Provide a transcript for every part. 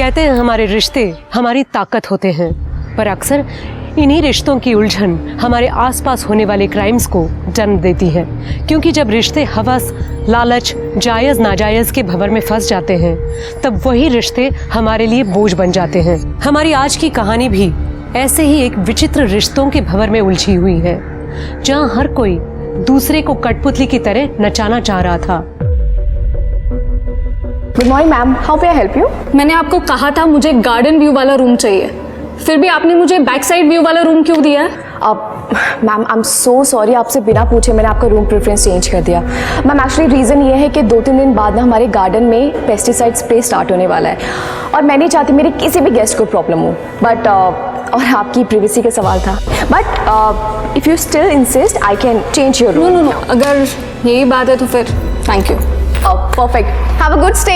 कहते हैं हमारे रिश्ते हमारी ताकत होते हैं, पर अक्सर इन्हीं रिश्तों की उलझन हमारे आसपास होने वाले क्राइम्स को जन्म देती है। क्योंकि जब रिश्ते हवस, लालच, जायज़ नाजायज़ के भंवर में फंस जाते हैं, तब वही रिश्ते हमारे लिए बोझ बन जाते हैं। हमारी आज की कहानी भी ऐसे ही एक विचित्र रिश्तों के भंवर में उलझी हुई है, जहां हर कोई दूसरे को कठपुतली की तरह नचाना चाह रहा था। Good morning ma'am, how may I help you? मैंने आपको कहा था मुझे गार्डन व्यू वाला रूम चाहिए, फिर भी आपने मुझे बैक साइड व्यू वाला रूम क्यों दिया है? Ma'am I am so sorry, आपसे बिना पूछे मैंने आपका रूम प्रेफरेंस चेंज कर दिया। मैम एक्चुअली रीज़न ये है कि 2-3 दिन बाद ना हमारे गार्डन में पेस्टिसाइड स्प्रे स्टार्ट होने वाला है और मैं नहीं चाहती मेरे किसी भी गेस्ट को प्रॉब्लम हो। बट और आपकी प्रिवेसी का सवाल था, but if you still insist I can change your room. No, अगर यही बात है तो फिर thank you. Perfect, have a good stay.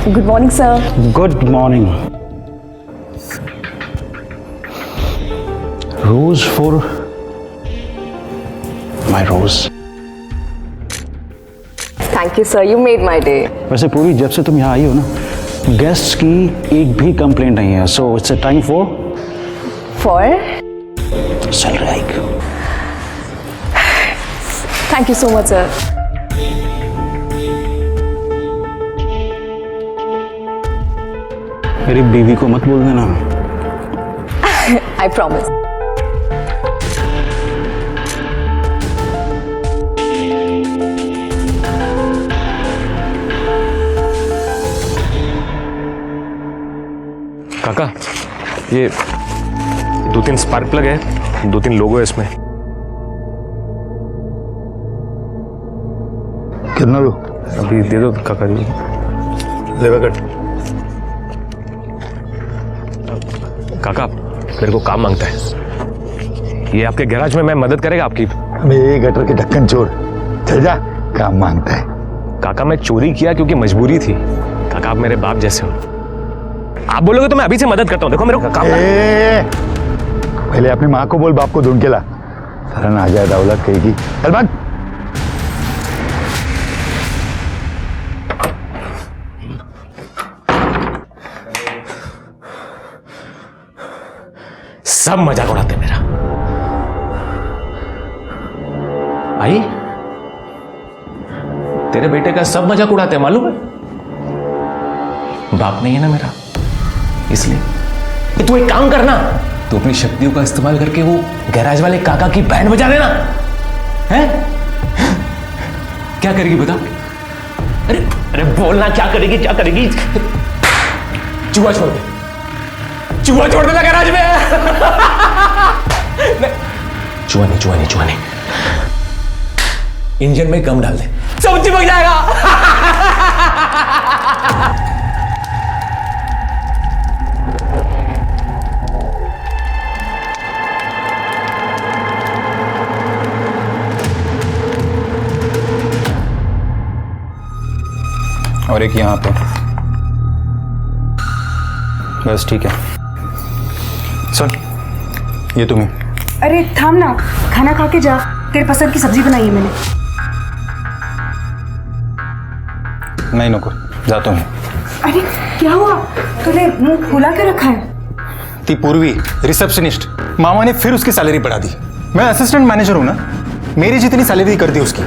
Good morning sir. Good morning. Rose for my rose. Thank you sir, you made my day. वैसे पूरी जब से तुम यहाँ आई हो ना, गेस्ट्स की एक भी कंप्लेंट नहीं है, so it's a time for salary hike. Thank you so much sir. मेरी बीवी को मत बोल देना। I promise. काका, ये 2-3 स्पार्क प्लग है, 2-3 लोगो है इसमें। कितना दो? अभी दे दो काका जी। लेवा कट। काका मेरे को काम मांगता है, ये आपके गैराज में मैं मदद करेगा आपकी? हमें ये गटर के ढक्कन छोड़, चल जा, काम मांगता है। काका मैं चोरी किया क्योंकि मजबूरी थी। काका आप मेरे बाप जैसे हो, आप बोलोगे तो मैं अभी से मदद करता हूँ। देखो मेरे को काम पहले अपनी माँ को बोल, बाप को ढूंढ के ला। सारा ना आ जाए दौलत कहेगी। चल भाग। सब मजाक उड़ाते मेरा। आई तेरे बेटे का सब मजाक उड़ाते हैं, मालूम है? बाप नहीं है ना मेरा, इसलिए कि तू एक काम करना, तू अपनी शक्तियों का इस्तेमाल करके वो गैराज वाले काका की बैंड बजा देना। हैं? क्या करेगी बता? अरे अरे बोलना, क्या करेगी? क्या करेगी? चूहा छोड़ दे, चूहा छोड़ देना गैराज में। चूहा नहीं, चूहा नहीं, चूहा नहीं, इंजन में गम डाल दे, सब चिपक जाएगा। और एक यहाँ पे, बस ठीक है। सुन, ये तुम्हें। अरे थाम ना, खाना खा के जा, तेरे पसंद की सब्जी बनाई है मैंने। नहीं नुकुर, जाता हूँ। अरे क्या हुआ, तूने मुंह फुला के रखा है? ती पूर्वी रिसेप्शनिस्ट, मामा ने फिर उसकी सैलरी बढ़ा दी। मैं असिस्टेंट मैनेजर हूँ ना, मेरी जितनी सैलरी कर दी उसकी।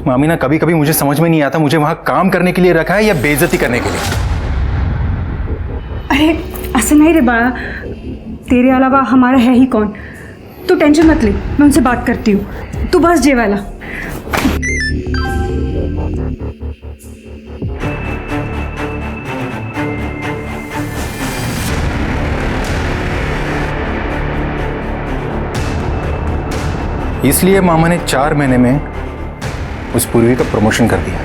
मामी ना कभी कभी मुझे समझ में नहीं आता मुझे वहां काम करने के लिए रखा है या बेइज्जती करने के लिए। अरे ऐसे नहीं रे बाळा, तेरे अलावा हमारा है ही कौन। तू टेंशन मत ले, मैं उनसे बात करती हूँ, तू बस जेवायला। इसलिए मामा ने 4 महीने में उस पूर्वी का प्रमोशन कर दिया।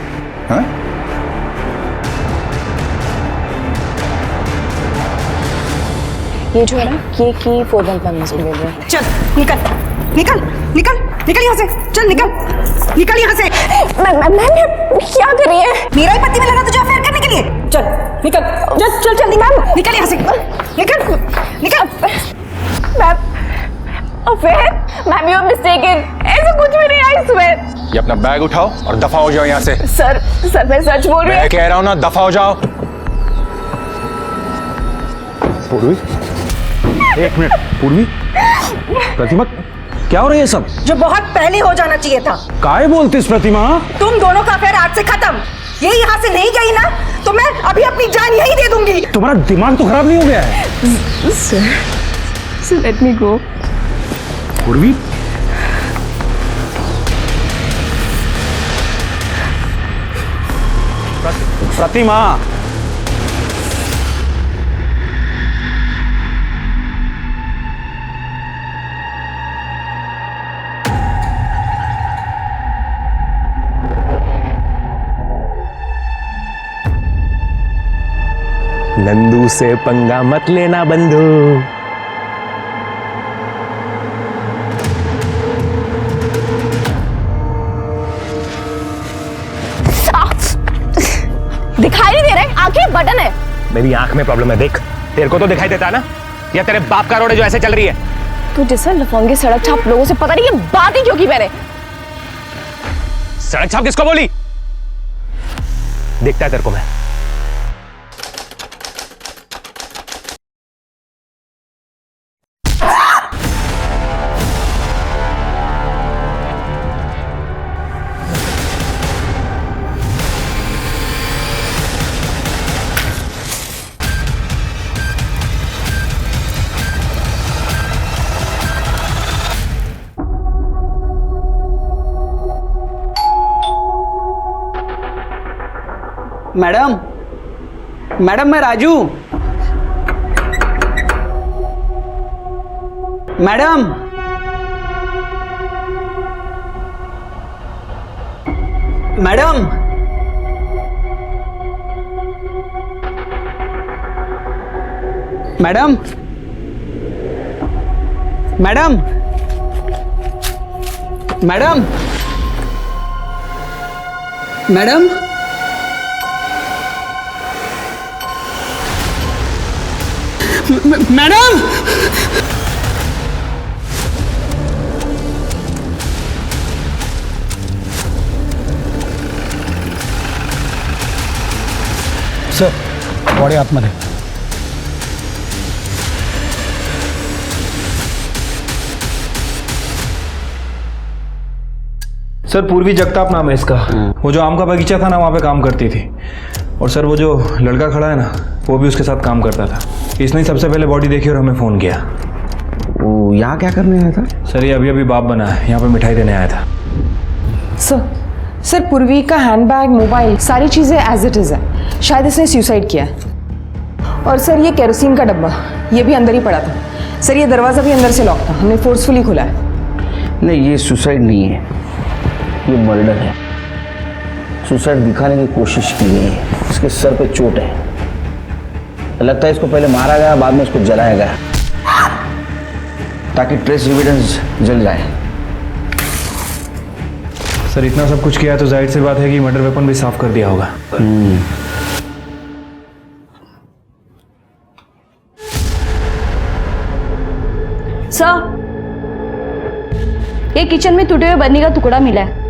हाँ? ये जो है ना, ये की 411 मुझे ले लो। चल निकल निकल निकल निकल यहाँ से, चल निकल निकल यहाँ से। मैम क्या कर रही है? मेरा ही पति में लगा तुझे अफेयर करने के लिए। चल निकल, चल चल चल निकल निकल यहाँ से, निकल निकल। Ma'am affair? Ma'am you are mistaken, ऐसा कुछ भी नहीं, आई स्वेयर। ये अपना बैग उठाओ और दफा हो जाओ यहाँ से। सर सर मैं सच बोल रही मैं कह रहा हूँ ना, दफा हो जाओ। पूर्वी, एक मिनट। पूर्वी, प्रतिमा, क्या हो रहा है ये सब? जो बहुत पहले हो जाना चाहिए था। काय बोलतीस प्रतिमा? तुम दोनों का अफेयर आज से खत्म। ये यहाँ से नहीं गई ना तो मैं अभी अपनी जान यहीं दे दूंगी। तुम्हारा दिमाग तो खराब नहीं हो गया है? सर लेट मी गो। पूर्वी, प्रतिमा, नंदू से पंगा मत लेना बंधु। दिखाई नहीं दे रहा है, आंखें बटन है। मेरी आंख में प्रॉब्लम है, देख। तेरे को तो दिखाई देता है ना, या तेरे बाप का रोड है जो ऐसे चल रही है? तू जिस लफंगे सड़क छाप लोगों से पता नहीं ये बात ही क्यों की मैंने। सड़क छाप किसको बोली? देखता है तेरे को मैं। मैडम, मैडम मैं Raju. Madam, madam, madam, madam, madam, madam, madam, sir body आतमध्ये। सर पूर्वी जगताप नाम है इसका। वो जो आम का बगीचा था ना, वहाँ पे काम करती थी। और सर वो जो लड़का खड़ा है ना, वो भी उसके साथ काम करता था। इसने सबसे पहले बॉडी देखी और हमें फ़ोन किया। वो यहाँ क्या करने आया था? सर ये अभी अभी बाप बना है, यहाँ पे मिठाई देने आया था। सर पूर्वी का हैंडबैग, मोबाइल, सारी चीज़ें एज इट इज़ है। शायद इसने सुसाइड किया है। और सर ये केरोसिन का डब्बा, ये भी अंदर ही पड़ा था। सर ये दरवाज़ा भी अंदर से लॉक था, हमने फोर्सफुली खोला है। नहीं, ये सुसाइड नहीं है, ये मर्डर है। सुसाइड दिखाने की कोशिश की गई है। इसके सर पे चोट है। लगता है इसको पहले मारा गया, बाद में इसको जलाया गया ताकि ट्रेस एविडेंस जल जाए। सर इतना सब कुछ किया तो जाहिर सी बात है कि मर्डर वेपन भी साफ कर दिया होगा। सर ये किचन में टूटे हुए बर्नी का टुकड़ा मिला है।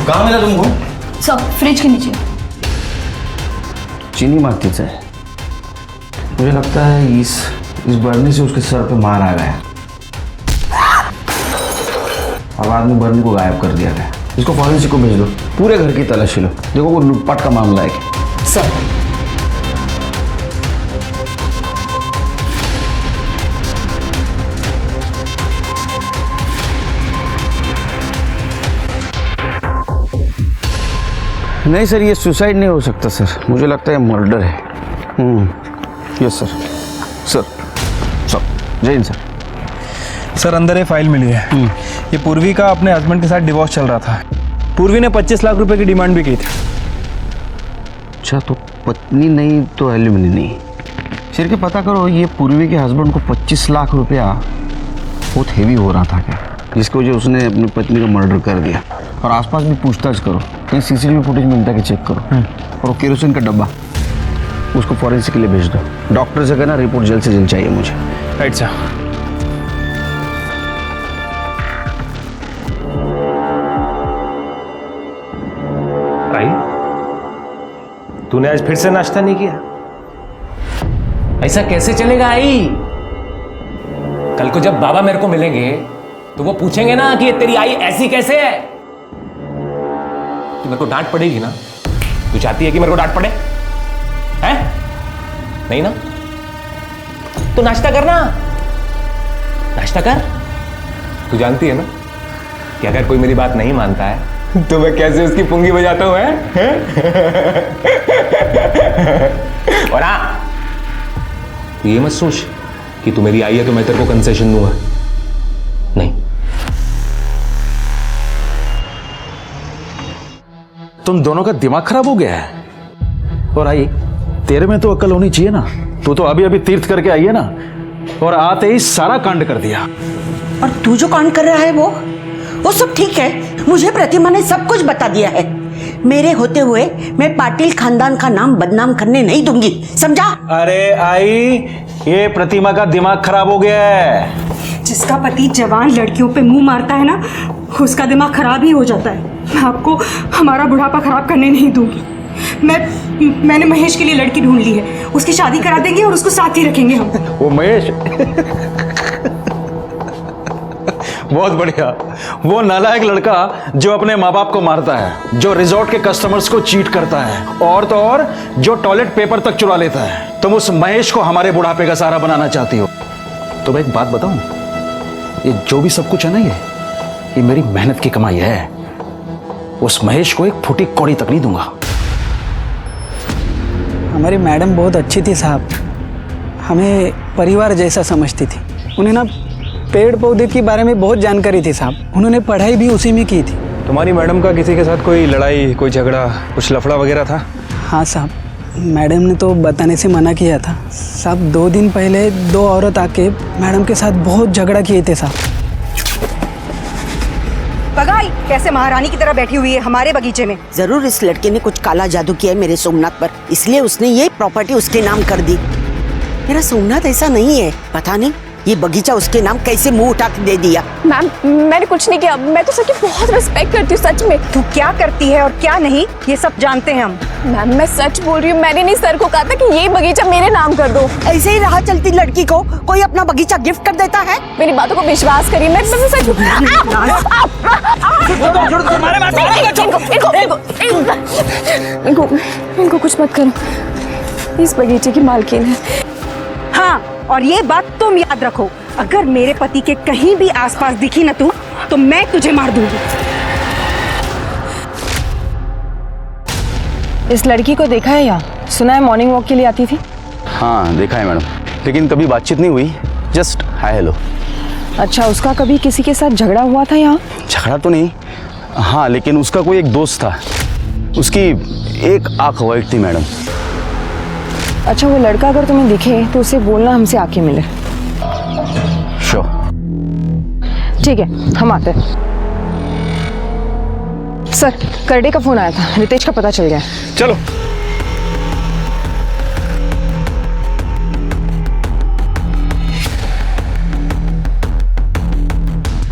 कहाँ मिला तुमको? सर फ्रिज के नीचे। चीनी मारतीच है। मुझे लगता है इस बर्नी से उसके सर पे मार आ गया और बाद में बर्नी को गायब कर दिया गया। इसको फॉरेंसिक को भेज दो, पूरे घर की तलाशी लो। देखो वो लूटपाट का मामला है कि सर नहीं सर, ये सुसाइड नहीं हो सकता सर। मुझे लगता है मर्डर है। Yes sir. सर सर जय हिंद सर। सर अंदर ये फाइल मिली है। ये पूर्वी का अपने हस्बैंड के साथ डिवोर्स चल रहा था। पूर्वी ने 25 लाख रुपए की डिमांड भी की थी। अच्छा, तो पत्नी नहीं तो एलिमनी नहीं। सिर के पता करो, ये पूर्वी के हस्बैंड को 25 लाख रुपया बहुत हेवी हो रहा था क्या, जिसकी वजह उसने अपनी पत्नी का मर्डर कर दिया। और आसपास भी पूछताछ करो, कहीं सीसीटीवी फुटेज मिलता है कि चेक करो। और केरोसिन का डब्बा, उसको फॉरेंसिक के लिए भेज दो। डॉक्टर से कहना रिपोर्ट जल्द से जल्द चाहिए मुझे। Right sir. आई, तूने आज फिर से नाश्ता नहीं किया? ऐसा कैसे चलेगा आई? कल को जब बाबा मेरे को मिलेंगे तो वो पूछेंगे ना कि ये तेरी आई ऐसी कैसे है, तो मेरे को डांट पड़ेगी ना। तू चाहती है कि मेरे को डांट पड़े? हैं? नहीं ना? तो नाश्ता करना, नाश्ता कर। तू जानती है ना कि अगर कोई मेरी बात नहीं मानता है तो मैं कैसे उसकी पुंगी बजाता हूं, हैं? और हाँ, तू ये मत सोच कि तू मेरी आई है तो मैं तेरे को कंसेशन दूंगा, नहीं। तुम दोनों का दिमाग खराब हो गया है। और आई, तेरे में तो अक्ल होनी चाहिए ना। तू तो अभी अभी तीर्थ करके आई है ना, और आते ही सारा कांड कर दिया। और तू जो कांड कर रहा है वो सब ठीक है। मुझे प्रतिमा ने सब कुछ बता दिया है। मेरे होते हुए मैं पाटिल खानदान का नाम बदनाम करने नहीं दूंगी, समझा? अरे आई, ये प्रतिमा का दिमाग खराब हो गया है। जिसका पति जवान लड़कियों पे मुंह मारता है ना, उसका दिमाग खराब ही हो जाता है। मैं आपको हमारा बुढ़ापा खराब करने नहीं दूंगी। मैंने महेश के लिए लड़की ढूंढ ली है, उसकी शादी करा देंगे और उसको साथ ही रखेंगे हम। वो महेश बहुत बढ़िया। वो नालायक लड़का जो अपने माँ बाप को मारता है, जो रिजॉर्ट के कस्टमर्स को चीट करता है, और तो और जो टॉयलेट पेपर तक चुरा लेता है। तुम उस महेश को हमारे बुढ़ापे का सहारा बनाना चाहती हो। तो मैं एक बात बताऊं, ये जो भी सब कुछ है ना, ये मेरी मेहनत की कमाई है। उस महेश को एक फूटी कौड़ी तक नहीं दूंगा। हमारी मैडम बहुत अच्छी थी साहब, हमें परिवार जैसा समझती थी। उन्हें ना पेड़ पौधे के बारे में बहुत जानकारी थी साहब, उन्होंने पढ़ाई भी उसी में की थी। तुम्हारी मैडम का किसी के साथ कोई लड़ाई, कोई झगड़ा, कुछ लफड़ा वगैरह था? हाँ साहब, मैडम ने तो बताने से मना किया था साहब। 2 दिन पहले 2 औरत आके मैडम के साथ बहुत झगड़ा किए थे साहब। पगाई कैसे महारानी की तरह बैठी हुई है हमारे बगीचे में। जरूर इस लड़के ने कुछ काला जादू किया है मेरे सोमनाथ पर, इसलिए उसने ये प्रॉपर्टी उसके नाम कर दी। मेरा सोमनाथ ऐसा नहीं है, पता नहीं ये बगीचा उसके नाम कैसे मुंह उठा के दे दिया। मैम, मैंने कुछ नहीं किया। मैं तो सर की बहुत रिस्पेक्ट करती हूँ, सच में। तू क्या करती है और क्या नहीं ये सब जानते हैं हम। मैम, मैं सच बोल रही हूँ। मैंने नहीं सर को कहा था कि ये बगीचा मेरे नाम कर दो। ऐसे ही राह चलती लड़की को कोई अपना बगीचा गिफ्ट कर देता है। मेरी बातों को विश्वास करिए। मैं सच इनको कुछ मत करो, इस बगीचे की मालकिन है। हाँ, और ये बात तुम याद रखो, अगर मेरे पति के कहीं भी आसपास दिखी ना तू, तो मैं तुझे मार दूंगी। इस लड़की को देखा है या सुना है मॉर्निंग वॉक के लिए आती थी? हाँ देखा है मैडम, लेकिन कभी बातचीत नहीं हुई, जस्ट हाय हेलो। अच्छा, उसका कभी किसी के साथ झगड़ा हुआ था यहाँ? झगड़ा तो नहीं, हाँ लेकिन उसका कोई एक दोस्त था, उसकी एक आंख वाइट थी मैडम। अच्छा, वो लड़का अगर तुम्हें दिखे तो उसे बोलना हमसे आके मिले। श्योर। ठीक है, हम आते हैं। सर, करडे का फोन आया था, रितेश का पता चल गया है। चलो।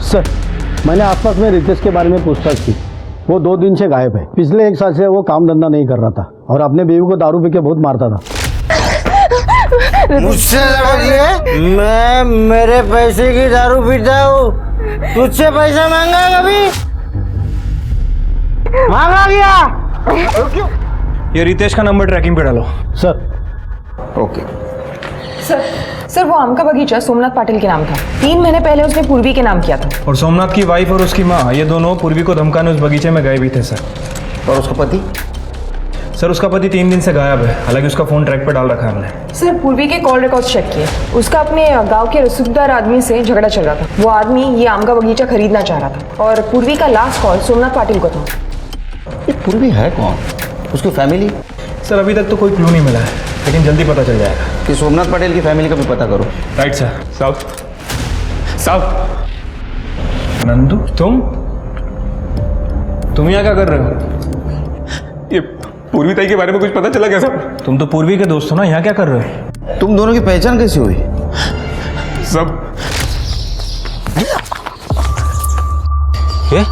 सर, मैंने आसपास में रितेश के बारे में पूछताछ की। वो 2 दिन से गायब है। पिछले 1 साल से वो काम धंधा नहीं कर रहा था और अपने बीवी को दारू पी के बहुत मारता था। मुझसे मैं मेरे पैसे की दारू पीता हूँ, तुझसे पैसा मांगा कभी? मांगा गया? ये रितेश का नंबर ट्रैकिंग पे डालो। सर। ओके। सर, वो आम का बगीचा सोमनाथ पाटिल के नाम था। 3 महीने पहले उसने पूर्वी के नाम किया था। और सोमनाथ की वाइफ और उसकी माँ, ये दोनों पूर्वी को धमकाने उस बगीचे में गए भी थे सर। और उसका पति? सर, उसका पति 3 दिन से गायब है, हालांकि उसका फोन ट्रैक पे डाल रखा है हमने। सर, पूर्वी के कॉल रिकॉर्ड्स चेक किए। उसका अपने गांव के रसूखदार आदमी से झगड़ा चल रहा था। वो आदमी ये आम का बगीचा खरीदना चाह रहा था और पूर्वी का लास्ट कॉल सोमनाथ पाटिल को था। ये पूर्वी है कौन? उसकी फैमिली? सर, अभी तक तो कोई क्लू नहीं मिला है, लेकिन जल्दी पता चल जाएगा। कि सोमनाथ पटेल की फैमिली का भी पता करो। Right sir. साहब। नंदू, तुम यहाँ क्या कर रहे हो? ये पूर्वी ताई के बारे में कुछ पता चला क्या साहब? तुम तो पूर्वी के दोस्त हो ना, यहाँ क्या कर रहे हो? तुम दोनों की पहचान कैसी हुई? सब ये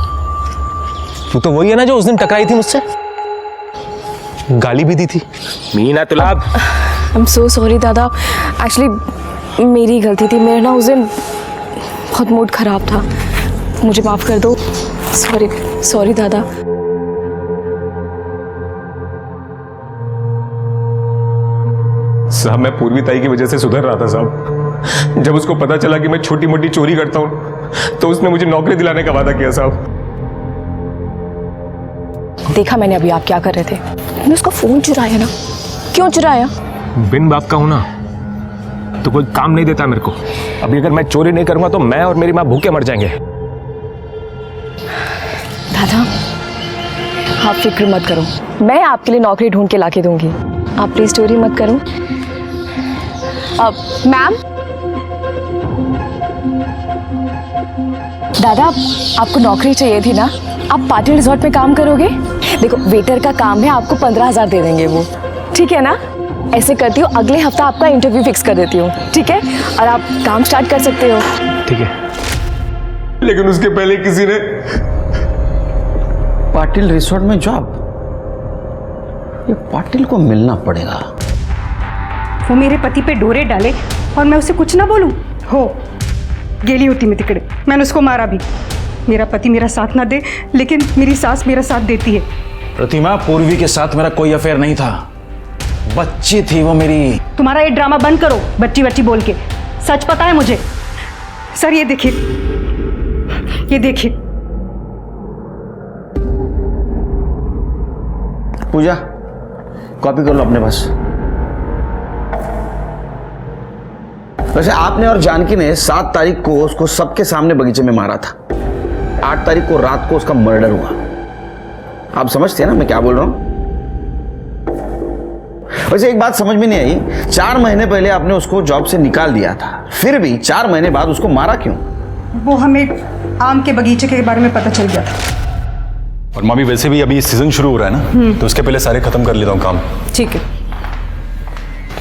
तू तो वही है ना जो उस दिन टकराई थी मुझसे, गाली भी दी थी। मीना तुलाब, आई एम सो सॉरी दादा, एक्चुअली मेरी गलती थी। मेरा ना उस दिन बहुत मूड ख़राब था, मुझे माफ़ कर दो। सॉरी सॉरी दादा। साहब मैं पूर्वी ताई की वजह से सुधर रहा था साहब। जब उसको पता चला कि मैं छोटी मोटी चोरी करता हूँ तो उसने मुझे नौकरी दिलाने का वादा किया साहब। देखा मैंने अभी आप क्या कर रहे थे, मैंने उसका फ़ोन चुराया ना। क्यों चुराया? बिन बाप का हूं ना तो कोई काम नहीं देता मेरे को। अभी अगर मैं चोरी नहीं करूंगा तो मैं और मेरी माँ भूखे मर जाएंगे। दादा आप फिक्र मत करो, मैं आपके लिए नौकरी ढूंढ के लाके दूंगी। आप प्लीज चोरी मत करो। मैम, दादा आपको नौकरी चाहिए थी ना, आप पाटिल रिजॉर्ट में काम करोगे? देखो वेटर का काम है, आपको 15,000 दे देंगे वो, ठीक है ना? ऐसे करती हूँ, अगले हफ्ता आपका इंटरव्यू फिक्स कर देती हूँ, ठीक है? और आप काम स्टार्ट कर सकते हो। ठीक है। लेकिन उसके पहले किसी ने पाटिल रिसोर्ट में जॉब, ये पाटिल को मिलना पड़ेगा। वो मेरे पति पे डोरे डाले और मैं उसे कुछ ना बोलूं? हो गेली होती मैं तिकड़े, मैंने उसको मारा भी। मेरा पति मेरा साथ ना दे, लेकिन मेरी सास मेरा साथ देती है। प्रतिमा, पूर्वी के साथ मेरा कोई अफेयर नहीं था, बच्ची थी वो मेरी। तुम्हारा ये ड्रामा बंद करो, बच्ची बच्ची बोल के। सच पता है मुझे। सर ये देखिए, ये देखिए। पूजा कॉपी कर लो अपने पास। वैसे आपने और जानकी ने 7 तारीख को उसको सबके सामने बगीचे में मारा था। 8 तारीख को रात को उसका मर्डर हुआ। आप समझते हैं ना मैं क्या बोल रहा हूं? वैसे एक बात समझ में नहीं आई, 4 महीने पहले आपने उसको जॉब से निकाल दिया था, फिर भी 4 महीने बाद उसको मारा क्यों? वो हमें आम के बगीचे के बारे में पता चल गया था। और मामी वैसे भी अभी सीजन शुरू हो रहा है ना, तो उसके पहले सारे खत्म कर लेता हूँ काम। ठीक है।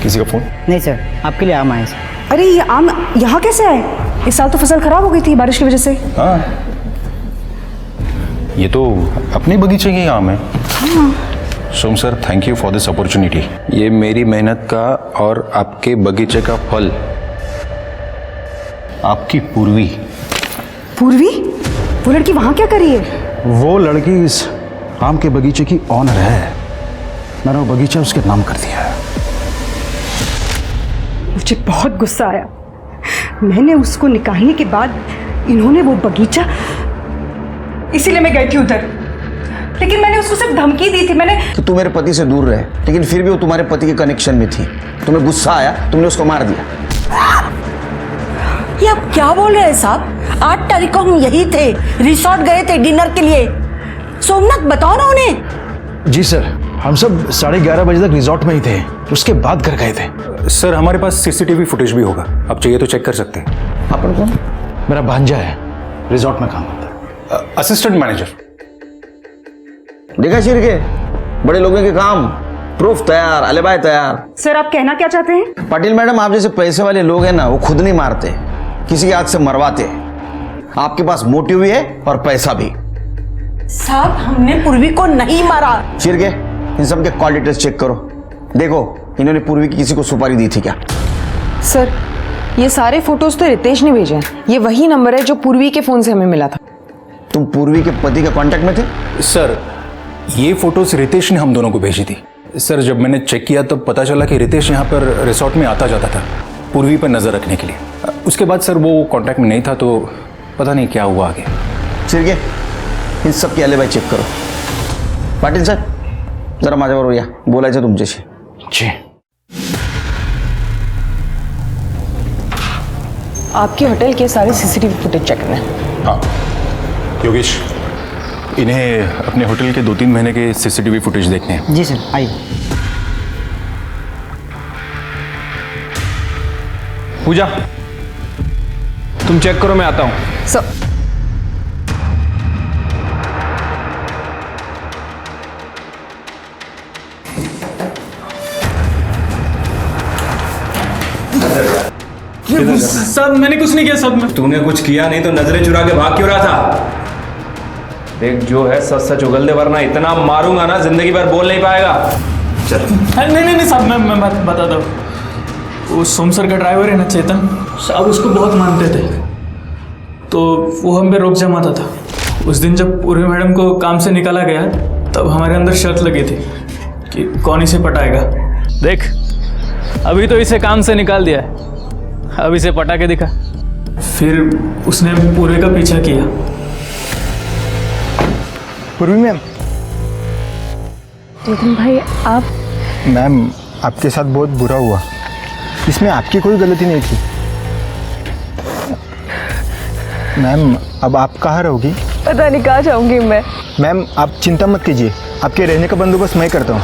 किसी का फोन? नहीं सर, आपके लिए आम आए सर। अरे ये आम यहाँ कैसे आए? इस साल तो फसल खराब हो गई थी बारिश की वजह से। हाँ, ये तो अपने बगीचे के आम है। Som sir, thank you for this opportunity. ये मेरी मेहनत का और आपके बगीचे का फल। आपकी पूर्वी। पूर्वी? वो लड़की वहाँ क्या कर रही है? वो लड़की इस आम के बगीचे की ऑनर है, मैंने वो बगीचा उसके नाम कर दिया है। मुझे बहुत गुस्सा आया। मैंने उसको निकालने के बाद इन्होंने वो बगीचा, इसीलिए मैं गई थी उधर। लेकिन मैंने उसको सिर्फ धमकी दी थी। मैंने कि तू मेरे पति से दूर रहे, लेकिन फिर भी वो तुम्हारे पति के कनेक्शन में थी। तुम्हें गुस्सा आया, तुमने उसको मार दिया। ये आप क्या बोल रहे हैं साहब? 8 तारीख को हम यही थे, रिसोर्ट गए थे डिनर के लिए। सोमनाथ बताओ ना उन्हें। जी सर, हम सब 11:30 बजे तक रिजॉर्ट में ही थे, उसके बाद घर गए थे। सर हमारे पास सीसीटीवी फुटेज भी होगा, आप चाहिए तो चेक कर सकते हैं। अपन कौन? मेरा भांजा है, रिजॉर्ट में काम करता है। Assistant manager. देखा शिर के बड़े लोगों के काम, प्रूफ तैयार, अलिबाई तैयार। सर आप कहना क्या चाहते हैं? पाटिल मैडम, आप जैसे पैसे वाले लोग हैं ना, वो खुद नहीं मारते, किसी के हाथ से मरवाते। आपके पास मोटिव भी है और पैसा भी। साहब हमने पूर्वी को नहीं मारा। शिर के इन सब के कॉल डिटेल्स चेक करो, देखो इन्होंने पूर्वी की किसी को सुपारी दी थी क्या? सर ये सारे फोटोज तो रितेश ने भेजे हैं, ये वही नंबर है जो पूर्वी के फोन से हमें मिला था। तुम पूर्वी के पति के कांटेक्ट में थे? सर ये फोटोज रितेश ने हम दोनों को भेजी थी। सर जब मैंने चेक किया तो पता चला कि रितेश यहाँ पर रिसोर्ट में आता जाता था पूर्वी पर नजर रखने के लिए। उसके बाद सर वो कांटेक्ट में नहीं था, तो पता नहीं क्या हुआ आगे। शिर के इन सब की अलिबाई चेक करो। पाटिल सर जरा माझ्याबरोबर या, बोलायचं तुमच्याशी। जी। आपके होटल के सारे सीसीटीवी फुटेज चेक करना है। हाँ योगेश, इन्हें अपने होटल के 2-3 महीने के सीसीटीवी फुटेज देखने हैं। जी सर, आइए। पूजा तुम चेक करो, मैं आता हूं। सर सब मैंने कुछ नहीं किया सब। तूने कुछ किया नहीं तो नजरें चुरा के भाग क्यों रहा था? देख जो है सच सच उगल दे, वरना इतना मारूंगा ना जिंदगी भर बोल नहीं पाएगा। चल। नहीं साहब, मैं बताता हूँ। वो सोम सर का ड्राइवर है ना चेतन साहब, उसको बहुत मानते थे, तो वो हम पे रोक जमाता था। उस दिन जब पूर्वी मैडम को काम से निकाला गया तब हमारे अंदर शर्त लगी थी कि कौन इसे पटाएगा। देख अभी तो इसे काम से निकाल दिया है, अब इसे पटा के दिखा। फिर उसने पूर्वी का पीछा किया। पूर्वी मैम। चेतन भाई आप? मैम आपके साथ बहुत बुरा हुआ, इसमें आपकी कोई गलती नहीं थी। मैम अब आप कहाँ रहोगी? पता नहीं कहाँ जाऊंगी मैं। मैम आप चिंता मत कीजिए, आपके रहने का बंदोबस्त मैं करता हूँ।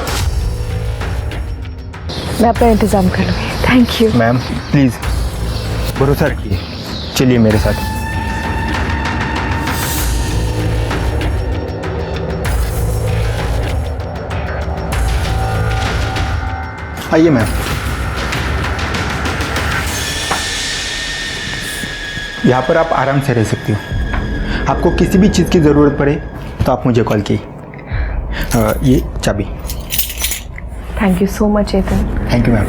मैं अपना इंतजाम कर लूँगी। Thank you. मैम प्लीज़ भरोसा रखिए, चलिए मेरे साथ। आइए मैम। यहाँ पर आप आराम से रह सकती हो। आपको किसी भी चीज़ की ज़रूरत पड़े तो आप मुझे कॉल कीजिए। ये चाबी। Thank you so much Chetan. Thank you ma'am.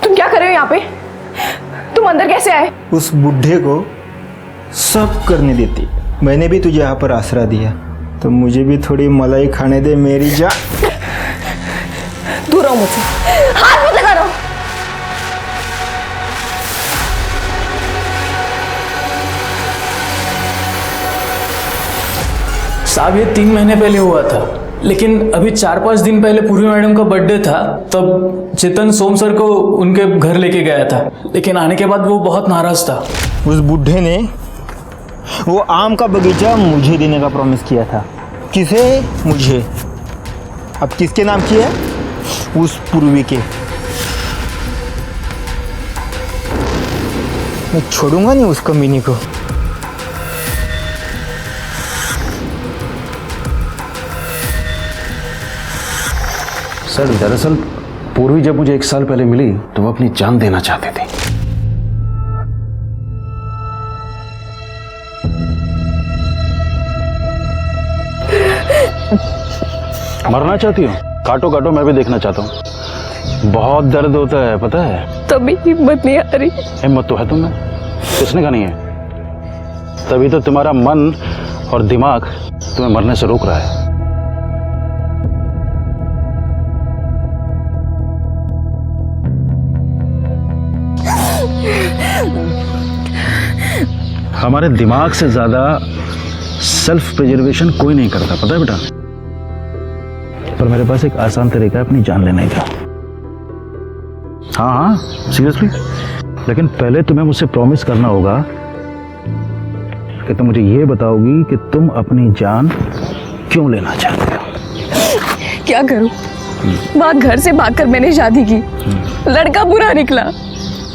तुम क्या कर रहे हो यहाँ पे? तुम अंदर कैसे आए? उस बुढ़े को सब करने देती, मैंने भी तुझे यहाँ पर आसरा दिया, तो मुझे भी थोड़ी मलाई खाने दे मेरी जान। दूर रहो मुझसे, हाथ मत लगा रहो। साहब ये 3 महीने पहले हुआ था, लेकिन अभी 4-5 दिन पहले पूर्वी मैडम का बर्थडे था, तब चेतन सोम सर को उनके घर लेके गया था, लेकिन आने के बाद वो बहुत नाराज था। उस बुढ़े ने वो आम का बगीचा मुझे देने का प्रॉमिस किया था। किसे? मुझे। अब किसके नाम किया? उस पूर्वी के। मैं छोड़ूंगा नहीं उस कमीनी को। सर दरअसल पूर्वी जब मुझे 1 साल पहले मिली तो वो अपनी जान देना चाहते थे। मरना चाहती हो? काटो काटो, मैं भी देखना चाहता हूँ। बहुत दर्द होता है पता है। तभी हिम्मत नहीं आ रही। हिम्मत तो है तुम्हें, किसने कहा नहीं है? तभी तो तुम्हारा मन और दिमाग तुम्हें मरने से रोक रहा है। हमारे दिमाग से ज्यादा सेल्फ प्रिजर्वेशन कोई नहीं करता, पता है बेटा। पर मेरे पास एक आसान तरीका है अपनी जान लेने का। हाँ हाँ सीरियसली, लेकिन पहले तुम्हें मुझसे प्रॉमिस करना होगा कि तुम मुझे ये बताओगी कि तुम अपनी जान क्यों लेना चाहते हो। क्या करूं? वहाँ घर से भागकर मैंने शादी की, लड़का बुरा निकला,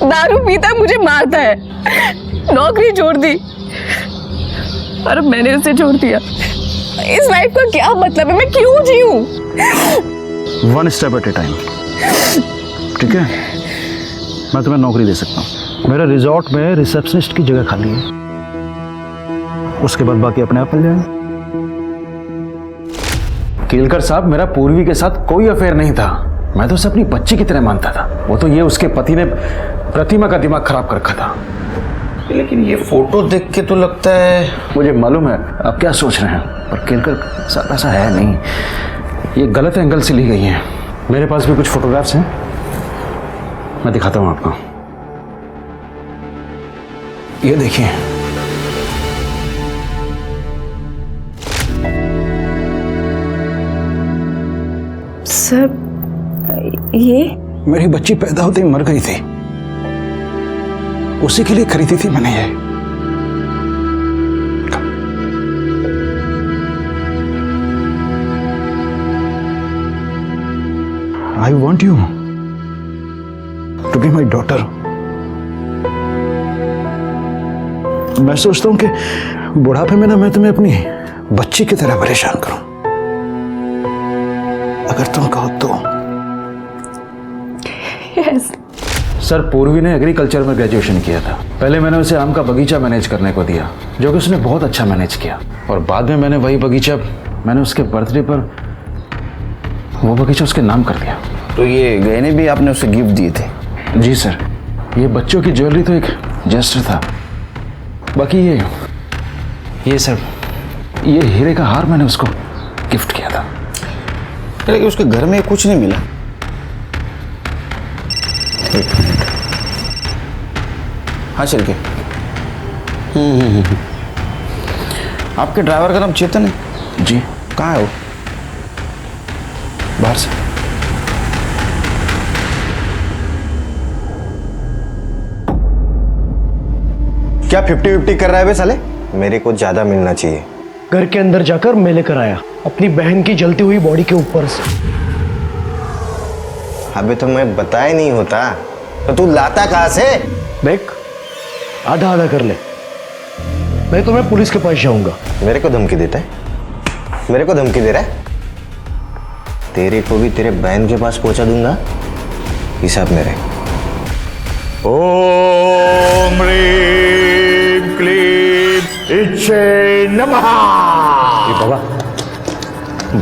दारू पीता मुझे मारता है, नौकरी छोड़ दी और मैंने उसे छोड़ दिया। इस लाइफ का क्या मतलब है? मैं क्यों जीऊं? 1 स्टेप एट ए टाइम, ठीक है? मैं तुम्हें नौकरी दे सकता हूँ। मेरे रिजॉर्ट में रिसेप्शनिस्ट की जगह खाली है, उसके बाद बाकी अपने आप मिल जाएंगे। केलकर साहब, मेरा पूर्वी के साथ कोई अफेयर नहीं था, मैं तो उसे अपनी बच्ची की तरह मानता था। वो तो ये उसके पति ने प्रतिमा का दिमाग खराब कर रखा था। लेकिन ये फोटो देख के तो लगता है। मुझे मालूम है आप क्या सोच रहे हैं, पर केलकर साहब ऐसा है नहीं, ये गलत एंगल से ली गई हैं। मेरे पास भी कुछ फोटोग्राफ्स हैं, मैं दिखाता हूं आपको। ये देखिए, सर ये मेरी बच्ची पैदा होते ही मर गई थी, उसी के लिए खरीदी थी मैंने ये। I want you to be my daughter. मैं सोचता हूं कि बुढ़ापे में ना मैं तुम्हें अपनी बच्ची की तरह परेशान करूं। अगर तुम कहो तो। यस। सर, पूर्वी ने एग्रीकल्चर में ग्रेजुएशन किया था। पहले मैंने उसे आम का बगीचा मैनेज करने को दिया, जो कि उसने बहुत अच्छा मैनेज किया। और बाद में मैंने वही बगीचा, मैंने उसके बर्थडे पर वो बगीचा उसके नाम कर दिया। तो ये गहने भी आपने उसे गिफ्ट दिए थे? जी सर, ये बच्चों की ज्वेलरी तो एक जेस्टर था। बाकी ये सर, ये हीरे का हार मैंने उसको गिफ्ट किया था। लेकिन उसके घर में कुछ नहीं मिला। एक मिनट। हाँ शिरके, आपके ड्राइवर का नाम चेतन है? जी। कहाँ है वो? बाहर से। क्या 50-50 कर रहा है बे साले? मेरे को ज्यादा मिलना चाहिए। घर के अंदर जाकर मैं लेकर आया अपनी बहन की जलती हुई बॉडी के ऊपर से। अबे तो मैं बताया नहीं होता तो तू लाता कहाँ से? देख, आधा आधा कर ले। मैं तुम्हें पुलिस के पास जाऊंगा। मेरे को धमकी देता है? मेरे को धमकी दे रहा है? तेरे को भी तेरे बहन के पास पहुंचा दूंगा, हिसाब मेरे। ओम ह्रीं क्लीं इच्छे नमः। बाबा,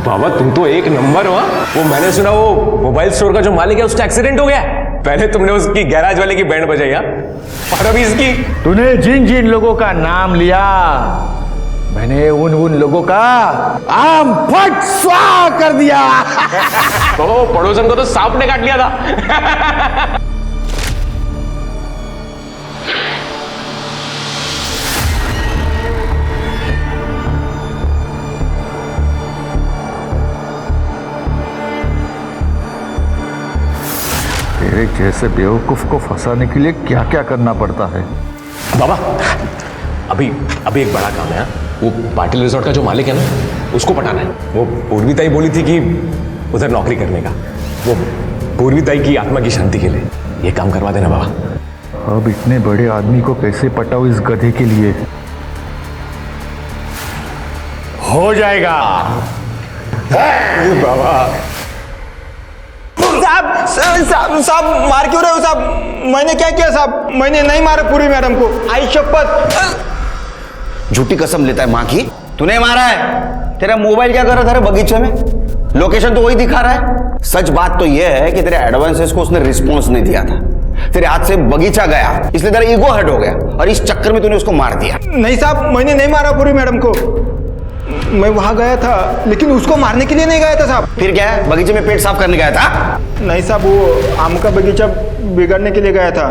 बाबा तुम तो एक नंबर हो। वो मैंने सुना वो मोबाइल स्टोर का जो मालिक है उसका एक्सीडेंट हो गया। पहले तुमने उसकी गैराज वाले की बैंड बजाई और अभी इसकी। तूने जिन जिन लोगों का नाम लिया, मैंने उन लोगों का आम फट स्वाहा कर दिया। तो पड़ोसन को तो सांप ने काट लिया था। तेरे जैसे बेवकूफ को फंसाने के लिए क्या क्या करना पड़ता है। बाबा, अभी एक बड़ा काम है। वो पाटिल रिजॉर्ट का जो मालिक है ना, उसको पटाना है। वो पूर्वी ताई बोली थी कि उधर नौकरी करने का। वो पूर्वी ताई की आत्मा की शांति के लिए ये काम करवा देना बाबा। अब इतने बड़े आदमी को कैसे पटाओ इस गधे के लिए? हो जाएगा। बाबा साहब मार क्यों रहे हो साहब? मैंने क्या किया साहब? मैंने नहीं मारा पूरी मैडम को, आई शपथ। झूठी कसम लेता है माँ की। तूने मारा है? तेरा मोबाइल क्या कर रहा था रे बगीचे में? लोकेशन तो वही दिखा रहा है। सच बात तो यह है कि तेरे एडवांसेस को उसने रिस्पॉन्स नहीं दिया था। तेरे हाथ से बगीचा गया, इसलिए तेरा ईगो हर्ट हो गया और इस चक्कर में तूने उसको मार दिया। नहीं साहब, मैंने नहीं मारा पूरी मैडम को। मैं वहां गया था लेकिन उसको मारने के लिए नहीं गया था साहब। फिर क्या है? बगीचे में पेट साफ करने गया था? नहीं साहब, वो आम का बगीचा बिगाड़ने के लिए गया था।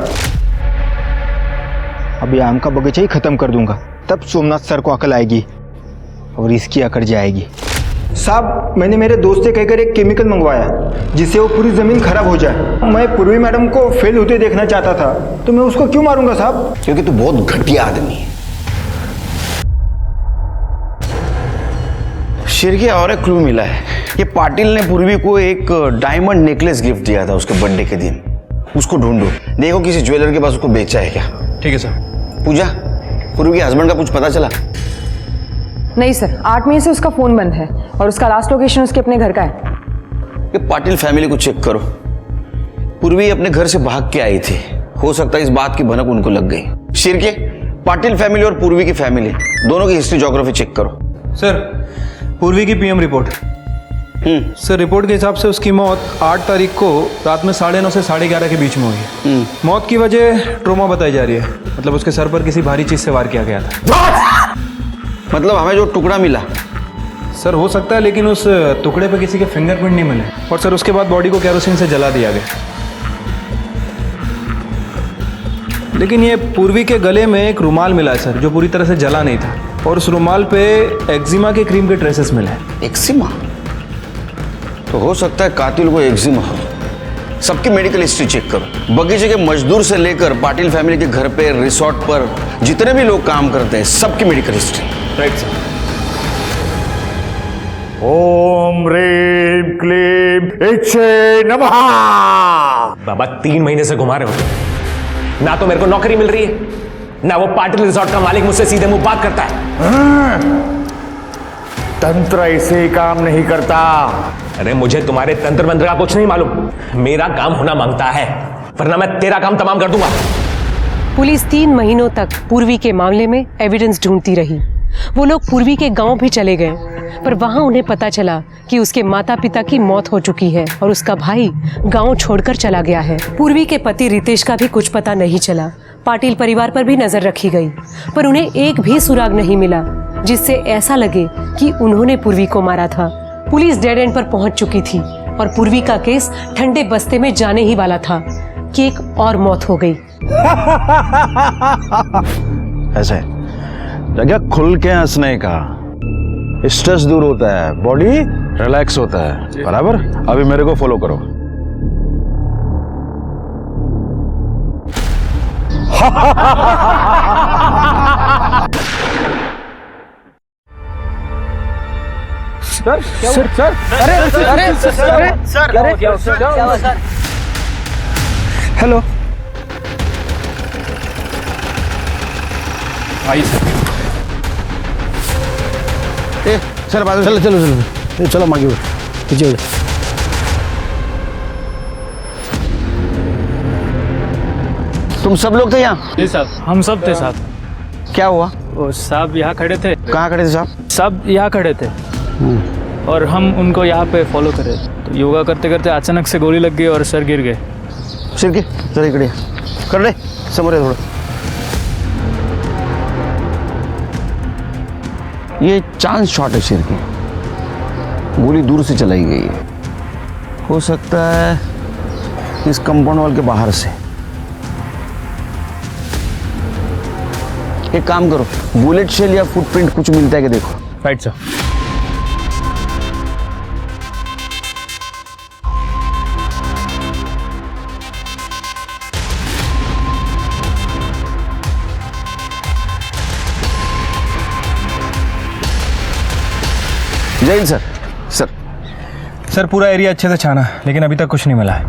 अभी आम का बगीचा ही खत्म कर दूंगा, तब सोमनाथ सर को अकल आएगी और इसकी अकड़ जाएगी। साहब, मैंने मेरे दोस्त से कहकर एक केमिकल मंगवाया जिससे वो पूरी जमीन खराब हो जाए। मैं पूर्वी मैडम को फेल होते देखना चाहता था, तो मैं उसको क्यों मारूंगा साहब? क्योंकि तू बहुत घटिया आदमी है। शिरके, और एक क्लू मिला है। ये पाटिल ने पूर्वी को एक डायमंड नेकलेस गिफ्ट दिया था उसके बर्थडे के दिन। उसको ढूंढो, देखो किसी ज्वेलर के पास उसको बेचा है क्या। ठीक है सर। पूजा, पूर्वी के हस्बैंड का कुछ पता चला? नहीं सर, 8 मई से उसका फोन बंद है और उसका लास्ट लोकेशन उसके अपने घर का है। ये पाटिल फैमिली को चेक करो। पूर्वी अपने घर से भाग के आई थी, हो सकता है इस बात की भनक उनको लग गई। शिरके, पाटिल फैमिली और पूर्वी की फैमिली दोनों की हिस्ट्री ज्योग्राफी चेक करो। सर, पूर्वी की पीएम रिपोर्ट। सर, रिपोर्ट के हिसाब से उसकी मौत 8 तारीख को रात में 9:30 से 11:30 के बीच में हुई है। मौत की वजह ट्रोमा बताई जा रही है, मतलब उसके सर पर किसी भारी चीज से वार किया गया था। मतलब हमें जो टुकड़ा मिला? सर हो सकता है, लेकिन उस टुकड़े पे किसी के फिंगरप्रिंट नहीं मिले। और सर उसके बाद बॉडी को केरोसिन से जला दिया गया। लेकिन ये पूर्वी के गले में एक रुमाल मिला है सर, जो पूरी तरह से जला नहीं था। और उस रुमाल पे एक्जिमा के क्रीम के ट्रेसेस मिले हैं। एक्जिमा? तो हो सकता है कातिल को एक्जिमा हो। सबकी मेडिकल हिस्ट्री चेक करो। बगीचे के मजदूर से लेकर पाटिल फैमिली के घर पे, रिसोर्ट पर जितने भी लोग काम करते हैं, सबकी मेडिकल हिस्ट्री। Right sir. ओम ह्रीं क्लीम इच्छे नमः। बाबा 3 महीने से घुमा रहे हो, ना तो मेरे को नौकरी मिल रही है, ना वो पाटिल रिजॉर्ट का मालिक मुझसे सीधे मुंह बात करता है। तंत्र ऐसे काम नहीं करता। अरे मुझे तुम्हारे तंत्र मंत्र का कुछ नहीं मालूम, मेरा काम होना मांगता है, वरना मैं तेरा काम तमाम कर दूंगा। पुलिस 3 महीनों तक पूर्वी के मामले में एविडेंस ढूंढती रही। वो लोग पूर्वी के गांव भी चले गए, पर वहां उन्हें पता चला कि उसके माता पिता की मौत हो चुकी है और उसका भाई गांव छोड़कर चला गया है। पूर्वी के पति रितेश का भी कुछ पता नहीं चला। पाटिल परिवार पर भी नजर रखी गई, पर उन्हें एक भी सुराग नहीं मिला जिससे ऐसा लगे कि उन्होंने पूर्वी को मारा था। पुलिस डेड एंड पर पहुंच चुकी थी और पूर्वी का केस ठंडे बस्ते में जाने ही वाला था कि एक और मौत हो गई। ऐसे जगह खुल के हंसने का, स्ट्रेस दूर होता है, बॉडी रिलैक्स होता है, बराबर। अभी मेरे को फॉलो करो। Sir hello. आइए सर। सर चलो चलो चलो चलो मांगी पीछे। तुम सब लोग थे यहाँ? जी साहब, हम सब थे साहब। क्या हुआ? वो साहब यहाँ खड़े थे। कहाँ खड़े थे साहब? सब यहाँ खड़े थे और हम उनको यहाँ पे फॉलो करे, तो योगा करते करते अचानक से गोली लग गई और सर गिर गए। सिर के जरा इकडे कर ले, समोर थोड़ा। ये चांस शॉट है सिर की, गोली दूर से चलाई गई है, हो सकता है इस कंपाउंड वॉल के बाहर से। एक काम करो, बुलेट शेल या फुटप्रिंट कुछ मिलता है कि देखो। Right sir. जय हिंद सर। सर पूरा एरिया अच्छे से छाना, लेकिन अभी तक कुछ नहीं मिला है।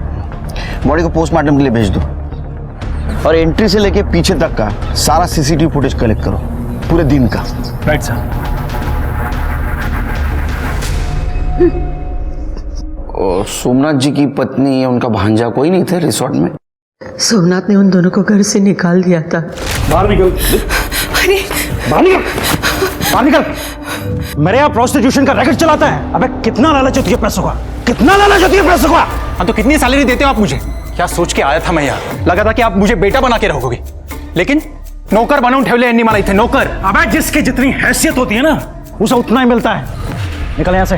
बॉडी को पोस्टमार्टम के लिए भेज दो और एंट्री से लेके पीछे तक का सारा सीसीटीवी फुटेज कलेक्ट करो, पूरे दिन का। Right sir. और सोमनाथ जी की पत्नी या उनका भांजा कोई नहीं थे रिसोर्ट में? सोमनाथ ने उन दोनों को घर से निकाल दिया था। बाहर निकल। अरे बाहर निकल, बाहर निकल। मेरे यहाँ प्रोस्टिट्यूशन का रैकेट चलाता है। अबे कितना लालच होती है पैसों का, कितना लालच होती है पैसों का। हाँ तो कितनी सैलरी देते हो आप मुझे? क्या सोच के आया था मैं यहाँ? लगा था कि आप मुझे बेटा बना के रखोगे, लेकिन नौकर बनूं ठेवले नहीं मारा थे नौकर। अबे जिसकी जितनी हैसियत होती है ना, उसे उतना ही मिलता है। निकल यहाँ से,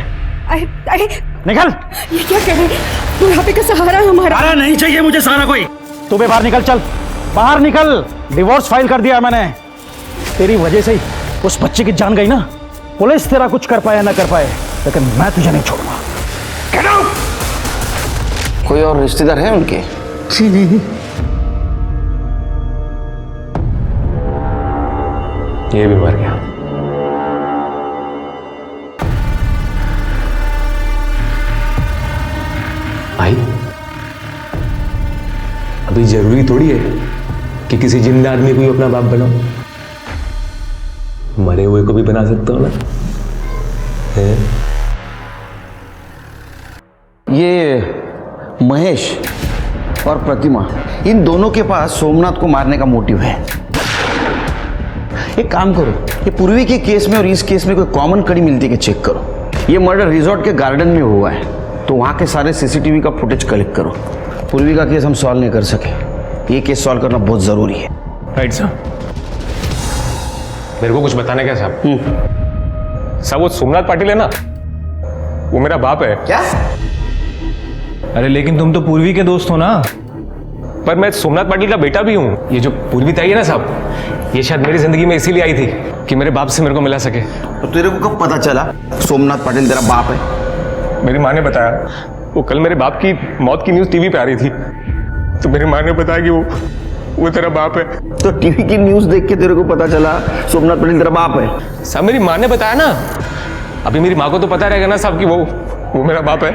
अरे निकल। ये क्या कर रहे हैं? बुढ़ापे का सहारा हमारा। अरे नहीं चाहिए मुझे सहारा कोई। तू भी बाहर निकल, चल बाहर निकल। डिवोर्स फाइल कर दिया मैंने, तेरी वजह से ही उस बच्चे की जान गई ना। पुलिस तेरा कुछ कर पाया ना कर पाए, लेकिन मैं तुझे नहीं छोड़ूंगा। Get out! कोई और रिश्तेदार है उनके? जी नहीं। ये भी मर गया। भाई अभी जरूरी थोड़ी है कि किसी जिंदा आदमी को ही अपना बाप बनाओ, मरे हुए को भी बना सकता हो ना। ये महेश और प्रतिमा, इन दोनों के पास सोमनाथ को मारने का मोटिव है। एक काम करो, ये पूर्वी के केस में और इस केस में कोई कॉमन कड़ी मिलती है कि चेक करो। ये मर्डर रिजॉर्ट के गार्डन में हुआ है, तो वहाँ के सारे सीसीटीवी का फुटेज कलेक्ट करो। पूर्वी का केस हम सॉल्व नहीं कर सके, ये केस सॉल्व करना बहुत ज़रूरी है। Right sir. मेरे को कुछ बताने क्या साहब? साहब वो सोमनाथ पाटिल है ना, वो मेरा बाप है। क्या? अरे लेकिन तुम तो पूर्वी के दोस्त हो ना। पर मैं सोमनाथ पाटिल का बेटा भी हूँ। ये जो पूर्वी ताई है ना साहब, ये शायद मेरी जिंदगी में इसीलिए आई थी कि मेरे बाप से मेरे को मिला सके। तो तेरे को कब पता चला सोमनाथ पाटिल तेरा बाप है? मेरी माँ ने बताया। वो कल मेरे बाप की मौत की न्यूज़ टीवी पे आ रही थी, तो मेरी माँ ने बताया कि वो तेरा बाप है। तो टीवी की न्यूज़ देख के तेरे को पता चला सोमनाथ पाटिल तेरा बाप है? साहब मेरी माँ ने बताया ना। अभी मेरी माँ को तो पता रहेगा ना साहब कि वो मेरा बाप है।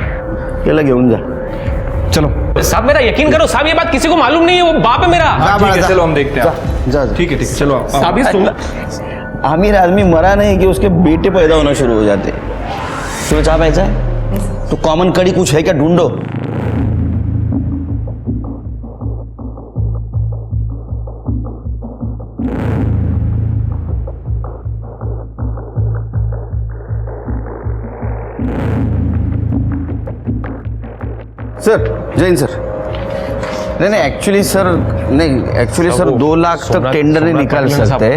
केला घेऊन जा। चलो साहब मेरा यकीन करो साहब, ये बात किसी को मालूम नहीं है, वो बाप है मेरा। ठीक है चलो हम देखते हैं। जा ठीक है चलो आओ। साहब ये सुन, अमीर आदमी मरा नहीं कि उसके बेटे पैदा होना शुरू हो जाते। तुम्हें चाह ऐसा है तो कॉमन कड़ी कुछ है क्या, ढूंढो। सर जैन सर, नहीं एक्चुअली सर, नहीं एक्चुअली सर 2 लाख तक टेंडर नहीं निकाल सकते।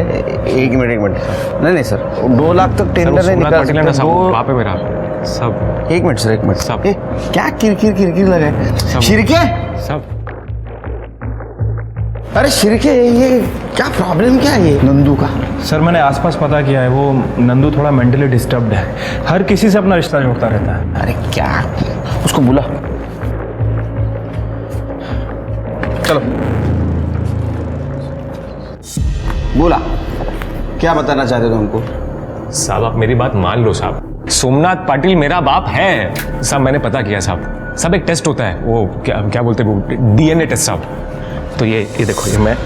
एक मिनट नहीं सर 2 लाख तक टेंडर नहीं निकाल सकते। बाप है मेरा सब। एक मिनट सर, एक मिनट साहब, क्या किरकिर लगा है? शिरके सब, अरे शिरके ये क्या प्रॉब्लम क्या है ये नंदू का? सर मैंने आसपास पता किया है, वो नंदू थोड़ा मेंटली डिस्टर्ब्ड है, हर किसी से अपना रिश्ता जोड़ता रहता है। अरे क्या, उसको बुला। चलो बोला, क्या बताना चाहते हो हमको? साहब आप मेरी बात मान लो साहब, सोमनाथ पाटिल मेरा बाप है साहब। मैंने पता किया साहब, सब एक टेस्ट होता है, वो क्या बोलते हैं वो DNA टेस्ट साहब। तो ये देखो, ये मैं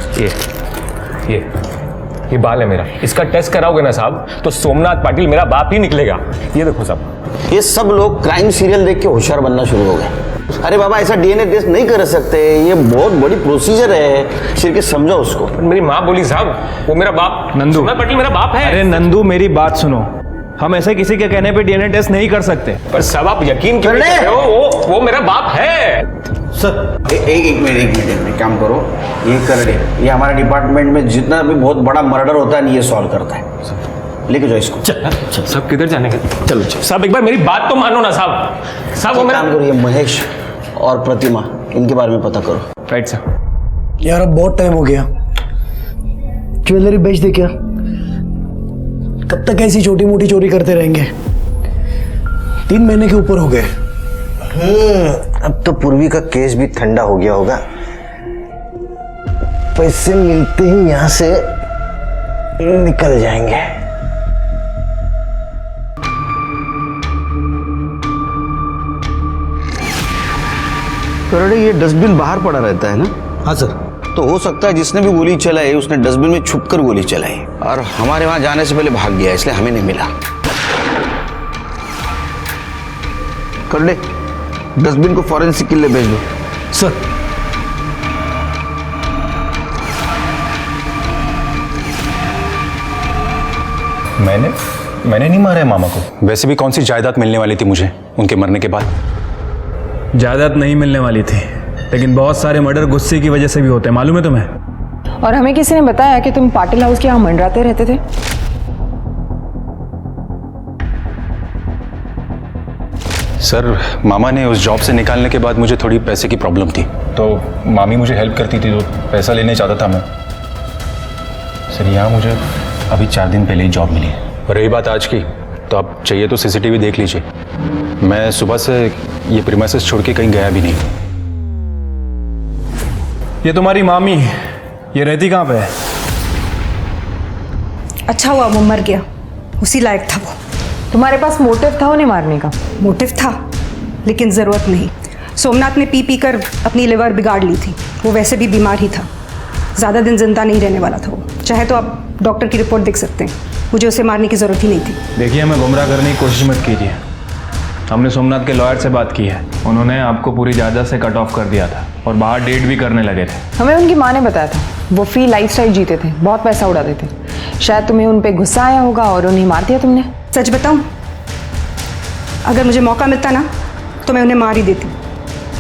ये बाल है मेरा, इसका टेस्ट कराओगे ना साहब तो सोमनाथ पाटिल मेरा बाप ही निकलेगा। ये देखो साहब। ये सब लोग क्राइम सीरियल देख के होशियार बनना शुरू हो गए। अरे बाबा ऐसा DNA टेस्ट नहीं कर सकते, ये बहुत बड़ी प्रोसीजर है। शिरके समझो उसको। मेरी माँ बोली साहब वो मेरा बाप नंदू, सोमनाथ पाटिल मेरा बाप है। अरे नंदू मेरी बात सुनो, हम ऐसे किसी के कहने पे DNA टेस्ट नहीं कर सकते। पर साहब आप यकीन क्यों नहीं कर रहे हो? वो मेरा बाप है सर। एक मिनट काम करो, ये कर दे। ये हमारे डिपार्टमेंट में जितना भी बहुत बड़ा मर्डर होता है ये सॉल्व करता है। लेके जाओ इसको। सब किधर जाने के? चलो साहब एक बार मेरी बात तो मानो ना साहब। साहब वो मेरा काम करो, ये महेश और प्रतिमा इनके बारे में पता करो। Right sir. यार अब बहुत टाइम हो गया, ज्वेलरी बेच दे क्या? कब तक ऐसी छोटी मोटी चोरी करते रहेंगे? 3 महीने के ऊपर हो गए। अब तो पूर्वी का केस भी ठंडा हो गया होगा। पैसे मिलते ही यहां से निकल जाएंगे। करोड़े ये डस्टबिन बाहर पड़ा रहता है ना? हाँ सर। तो हो सकता है जिसने भी गोली चलाई उसने डस्टबिन में छुपकर गोली चलाई और हमारे वहां जाने से पहले भाग गया, इसलिए हमें नहीं मिला। करोड़े डस्टबिन को फॉरेंसिक के लिए भेज दो। सर मैंने नहीं मारा है मामा को। वैसे भी कौन सी जायदाद मिलने वाली थी मुझे उनके मरने के बाद? जायदाद नहीं मिलने वाली थी, लेकिन बहुत सारे मर्डर गुस्से की वजह से भी होते हैं, मालूम है तुम्हें? और हमें किसी ने बताया कि तुम पाटिल हाउस के यहाँ मंडराते रहते थे। सर मामा ने उस जॉब से निकालने के बाद मुझे थोड़ी पैसे की प्रॉब्लम थी, तो मामी मुझे हेल्प करती थी, तो पैसा लेने चाहता था मैं। सर यहाँ मुझे अभी 4 दिन पहले ही जॉब मिली है। और रही बात आज की, तो आप चाहिए तो CCTV देख लीजिए। मैं सुबह से ये प्रीमाइसेस छोड़ के कहीं गया भी नहीं। ये तुम्हारी मामी, ये रहती कहाँ पे है? अच्छा हुआ वो मर गया, उसी लायक था वो। तुम्हारे पास मोटिव था उन्हें मारने का? मोटिव था लेकिन ज़रूरत नहीं। सोमनाथ ने पी कर अपनी लिवर बिगाड़ ली थी, वो वैसे भी बीमार ही था, ज़्यादा दिन जिंदा नहीं रहने वाला था वो। चाहे तो आप डॉक्टर की रिपोर्ट देख सकते हैं, मुझे उसे मारने की ज़रूरत ही नहीं थी। देखिए हमें गुमराह करने की कोशिश मत कीजिए। हमने सोमनाथ के लॉयर से बात की है, उन्होंने आपको पूरी जायदाद से कट ऑफ कर दिया था और बाहर डेट भी करने लगे थे। हमें उनकी माँ ने बताया था वो फ्री लाइफस्टाइल जीते थे, बहुत पैसा उड़ाते थे। शायद तुम्हें उन पे गुस्सा आया होगा और उन्हें मार दिया तुमने। सच बताऊं, अगर मुझे मौका मिलता ना तो मैं उन्हें मार ही देती,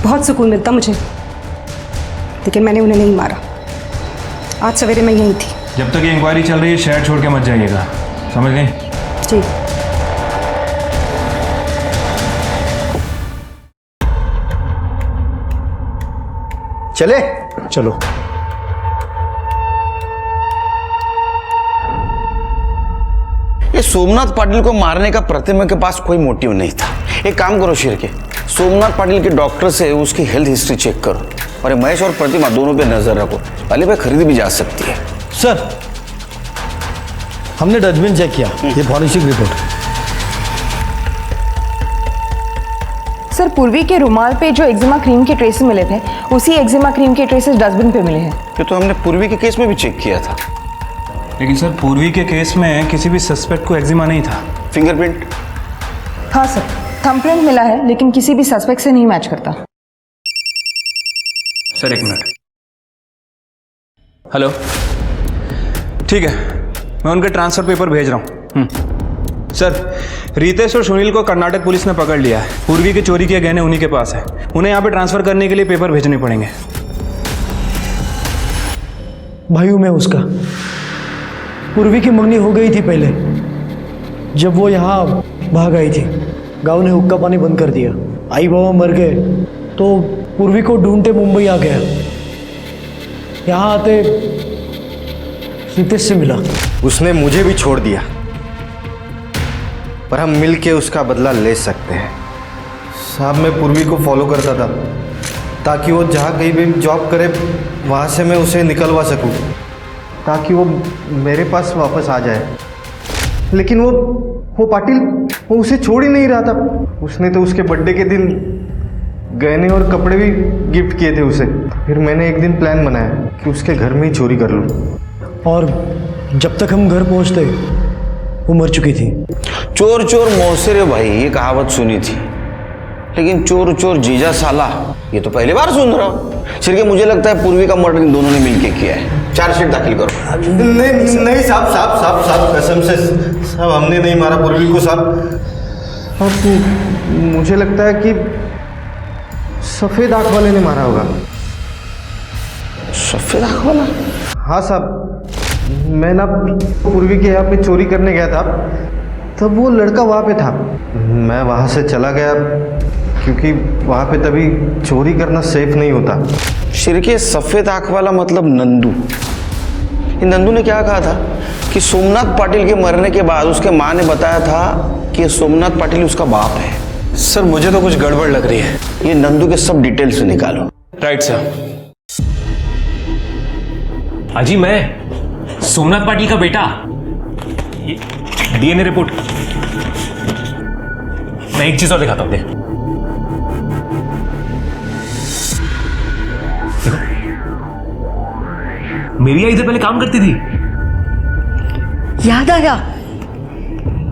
बहुत सुकून मिलता मुझे, लेकिन मैंने उन्हें नहीं मारा। आज सवेरे मैं यहीं थी। जब तक ये इंक्वायरी चल रही है शहर छोड़ के मत जाइएगा, समझ गए? जी। चले चलो। ये सोमनाथ पाटिल को मारने का प्रतिमा के पास कोई मोटिव नहीं था। एक काम करो शिरके, सोमनाथ पाटिल के डॉक्टर से उसकी हेल्थ हिस्ट्री चेक करो और महेश और प्रतिमा दोनों पे नजर रखो, पहले पे खरीदी भी जा सकती है। सर हमने डस्टबिन चेक किया, ये फॉरेंसिक रिपोर्ट। सर पूर्वी के रुमाल पे जो एक्जिमा क्रीम के ट्रेसेस मिले थे, उसी एक्जिमा क्रीम के ट्रेसेस डस्टबिन पे मिले हैं। ये तो हमने पूर्वी के केस में भी चेक किया था। लेकिन सर पूर्वी के केस में किसी भी सस्पेक्ट को एक्जिमा नहीं था। फिंगरप्रिंट? हाँ सर, थंबप्रिंट मिला है लेकिन किसी भी सस्पेक्ट से नहीं मैच करता। सर एक मिनट। हेलो, ठीक है, मैं उनके ट्रांसफर पेपर भेज रहा हूँ। सर, रितेश और सुनील को कर्नाटक पुलिस ने पकड़ लिया है। पूर्वी के चोरी के गहने उन्हीं के पास है। उन्हें यहाँ पे ट्रांसफर करने के लिए पेपर भेजने पड़ेंगे। भाई हूँ मैं उसका। पूर्वी की मंगनी हो गई थी पहले, जब वो यहाँ भाग आई थी। गांव ने हुक्का पानी बंद कर दिया, आई बाबा मर गए तो पूर्वी को ढूंढते मुंबई आ गया। यहाँ आते रितेश से मिला। उसने मुझे भी छोड़ दिया, पर हम मिल के उसका बदला ले सकते हैं। साहब मैं पूर्वी को फॉलो करता था ताकि वो जहाँ कहीं भी जॉब करे वहाँ से मैं उसे निकलवा सकूँ, ताकि वो मेरे पास वापस आ जाए। लेकिन वो पाटिल वो उसे छोड़ ही नहीं रहा था। उसने तो उसके बर्थडे के दिन गहने और कपड़े भी गिफ्ट किए थे उसे। फिर मैंने एक दिन प्लान बनाया कि उसके घर में ही चोरी कर लूँ। और जब तक हम घर पहुँचते वो मर चुकी थी। चोर चोर मौसेरे भाई, ये कहावत सुनी थी, लेकिन चोर चोर जीजा साला ये तो पहली बार सुन रहा हूँ। सिर्फ मुझे लगता है पूर्वी का मर्डर इन दोनों ने मिलके किया है। चार्जशीट दाखिल करो। नहीं साहब कसम से साहब हमने नहीं मारा पूर्वी को साहब। मुझे लगता है कि सफ़ेद आँख वाले ने मारा होगा। सफ़ेद आँख वाला? हाँ साहब, मैं ना पूर्वी के यहाँ पे चोरी करने गया था, तब वो लड़का वहाँ पे था। मैं वहाँ से चला गया क्योंकि वहाँ पे तभी चोरी करना सेफ नहीं होता। शिरके सफ़ेद आँख वाला मतलब नंदू। नंदू ने क्या कहा था कि सोमनाथ पाटिल के मरने के बाद उसके माँ ने बताया था कि सोमनाथ पाटिल उसका बाप है। सर मुझे तो कुछ गड़बड़ लग रही है। ये नंदू के सब डिटेल्स निकालो। Right sir. अजी मैं सोमनाथ पाटिल का बेटा। DNA report. मैं एक चीज और दिखाता हूं। देखो मेरी इधर पहले काम करती थी। याद आया,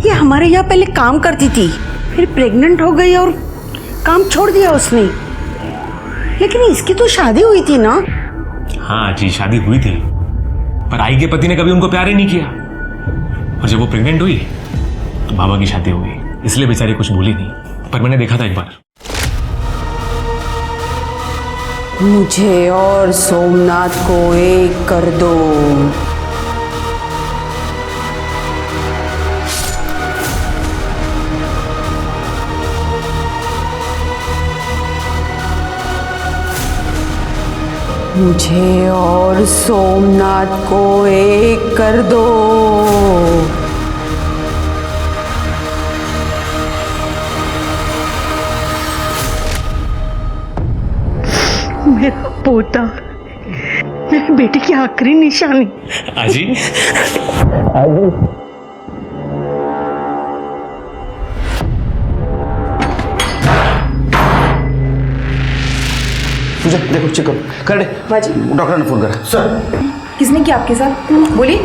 ये हमारे यहाँ पहले काम करती थी, फिर प्रेग्नेंट हो गई और काम छोड़ दिया उसने। लेकिन इसकी तो शादी हुई थी ना? हाँ जी, शादी हुई थी, पर आई के पति ने कभी उनको प्यार ही नहीं किया। और जब वो प्रेग्नेंट हुई तो बाबा की शादी हो गई, इसलिए बेचारी कुछ भूली नहीं। पर मैंने देखा था एक बार। मुझे और सोमनाथ को एक कर दो। मुझे और सोमनाथ को एक कर दो। मेरा पोता, मेरे बेटे की आखिरी निशानी। आजी तुझे देखो, चेक करो। कर दे बाजी। डॉक्टर ने फोन करा। सर किसने किया आपके साथ? बोलिए।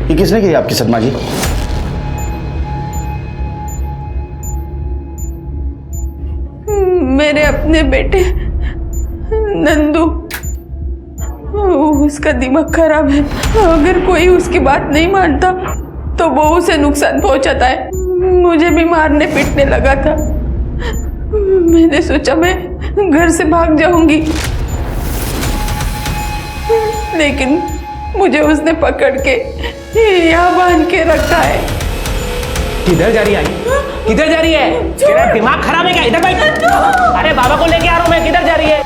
ये किसने किया आपकी सदमा जी? मेरे अपने बेटे नंदू, उसका दिमाग खराब है। अगर कोई उसकी बात नहीं मानता तो वो उसे नुकसान पहुंचाता है। मुझे भी मारने पीटने लगा था। मैंने सोचा मैं घर से भाग जाऊंगी, लेकिन मुझे उसने पकड़ के यहाँ बांध के रखा है। किधर जा रही है? किधर जा रही है? तेरा दिमाग खराब है क्या? इधर बैठ। अरे बाबा को लेके आ रहा हूं मैं। किधर जा रही है?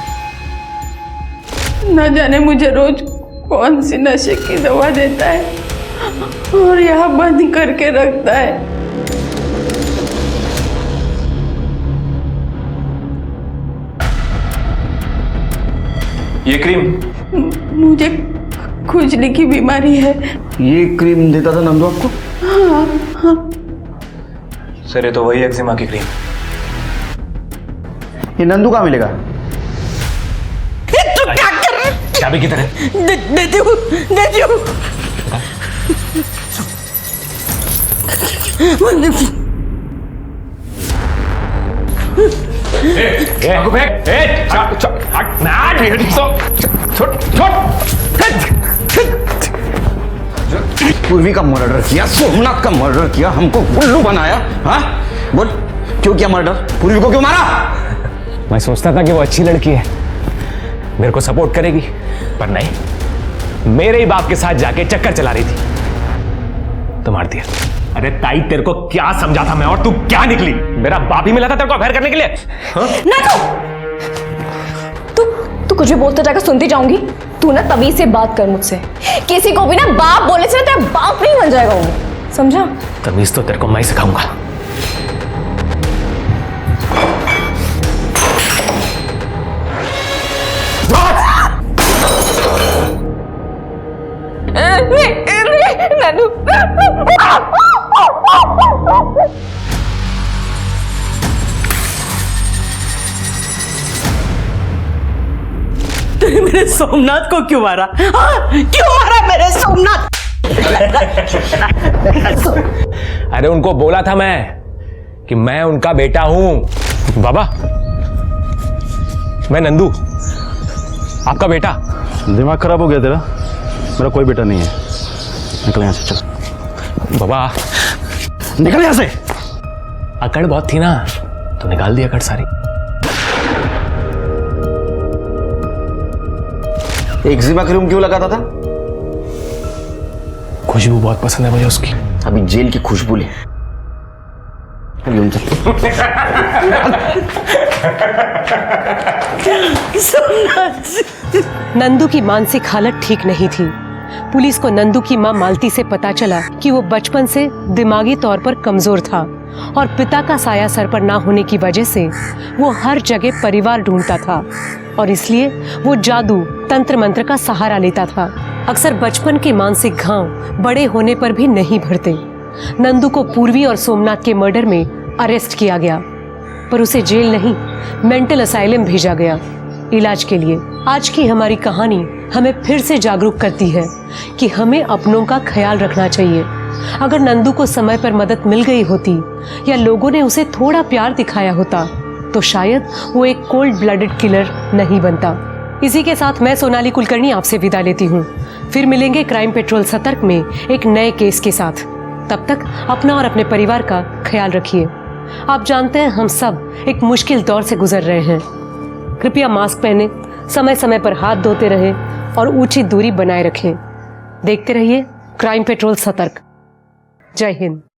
न जाने मुझे रोज कौन सी नशे की दवा देता है और यहाँ बंद करके रखता है। ये क्रीम मुझे खुजली की बीमारी है। ये क्रीम देता था नंदू आपको? हाँ हाँ। सर ये तो वही एक्जिमा की क्रीम। ये नंदू कहाँ मिलेगा? तू क्या कर रहा है? चाबी किधर है? देती हूँ। पूर्वी का मर्डर किया, सोमनाथ का मर्डर किया, हमको उल्लू बनाया। हाँ बोल, क्यों किया मर्डर? पूर्वी को क्यों मारा? मैं सोचता था कि वो अच्छी लड़की है, मेरे को सपोर्ट करेगी, पर नहीं, मेरे ही बाप के साथ जाके चक्कर चला रही थी तो मार दिया। अरे ताई, तेरे को क्या समझा था मैं, और तू क्या निकली? मेरा बाप ही मिला था तेरे को अफेयर करने के लिए। ना तू कुछ भी बोलता जाकर सुनती जाऊंगी। तू ना तभी से बात कर मुझसे। किसी को भी ना बाप बोले से तेरा बाप नहीं बन जाएगा वो, समझा? तमीज तो तेरे को मैं सिखाऊंगा। तूने मेरे सोमनाथ को क्यों मारा? क्यों मारा मेरे सोमनाथ? अरे उनको बोला था मैं कि मैं उनका बेटा हूं। बाबा, मैं नंदू, आपका बेटा। दिमाग खराब हो गया तेरा? मेरा कोई बेटा नहीं है, निकल यहाँ से, चल। बाबा निकल यहाँ से। अकड़ बहुत थी ना, तो निकाल दी अकड़ सारी। एक्जिमा क्रीम क्यों लगाता था? खुशबू बहुत पसंद है मुझे उसकी। अभी जेल की खुशबू ले। नंदू की मानसिक हालत ठीक नहीं थी। पुलिस को नंदू की मां मालती से पता चला कि वो बचपन से दिमागी तौर पर कमजोर था और पिता का साया सर पर ना होने की वजह से वो हर जगह परिवार ढूंढता था और इसलिए वो जादू, तंत्र मंत्र का सहारा लेता था। अक्सर बचपन के मानसिक घाव बड़े होने पर भी नहीं भरते। नंदू को पूर्वी और सोमनाथ के मर्डर में अरेस्ट किया गया, पर उसे जेल नहीं, मेंटल असाइलम भेजा गया इलाज के लिए। आज की हमारी कहानी हमें फिर से जागरूक करती है कि हमें अपनों का ख्याल रखना चाहिए। अगर नंदू को समय पर मदद मिल गई होती या लोगों ने उसे थोड़ा प्यार दिखाया होता तो शायद वो एक कोल्ड ब्लडेड किलर नहीं बनता। इसी के साथ मैं सोनाली कुलकर्णी आपसे विदा लेती हूँ। फिर मिलेंगे क्राइम पेट्रोल सतर्क में एक नए केस के साथ। तब तक अपना और अपने परिवार का ख्याल रखिए। आप जानते हैं हम सब एक मुश्किल दौर से गुजर रहे हैं। कृपया मास्क पहने, समय समय पर हाथ धोते रहें और उचित दूरी बनाए रखें। देखते रहिए क्राइम पेट्रोल सतर्क। जय हिंद।